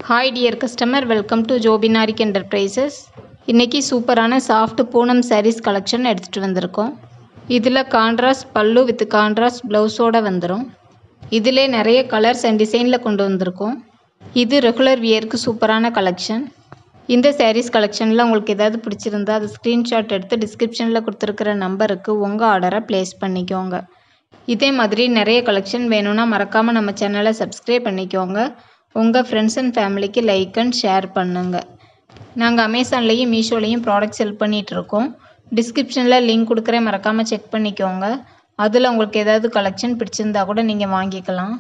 Hi dear customer, welcome to Jobinarik Enterprises. இன்னைக்கு சூப்பரான soft Poonam sarees collection எடுத்துட்டு வந்திருக்கோம். இதில் கான்ட்ராஸ்ட் பல்லு வித் கான்ட்ராஸ்ட் ப்ளவுஸோடு வந்துடும். இதிலே நிறைய கலர்ஸ் அண்ட் டிசைனில் கொண்டு வந்திருக்கோம். இது ரெகுலர் வியருக்கு சூப்பரான கலெக்ஷன். இந்த sarees கலெக்ஷனில் உங்களுக்கு ஏதாவது பிடிச்சிருந்தா அது ஸ்க்ரீன்ஷாட் எடுத்து டிஸ்கிரிப்ஷனில் கொடுத்துருக்கிற நம்பருக்கு உங்கள் ஆர்டரை ப்ளேஸ் பண்ணிக்கோங்க. இதே மாதிரி நிறைய கலெக்ஷன் வேணும்னா மறக்காமல் நம்ம சேனலை சப்ஸ்கிரைப் பண்ணிக்கோங்க. உங்கள் ஃப்ரெண்ட்ஸ் அண்ட் ஃபேமிலிக்கு லைக் அண்ட் ஷேர் பண்ணுங்கள். நாங்கள் அமேசான்லேயும் மீஷோலேயும் ப்ராடக்ட் செல் பண்ணிகிட்ருக்கோம். டிஸ்கிரிப்ஷனில் லிங்க் கொடுக்குறேன், மறக்காமல் செக் பண்ணிக்கோங்க. அதில் உங்களுக்கு ஏதாவது கலெக்ஷன் பிடிச்சிருந்தா கூட நீங்கள் வாங்கிக்கலாம்.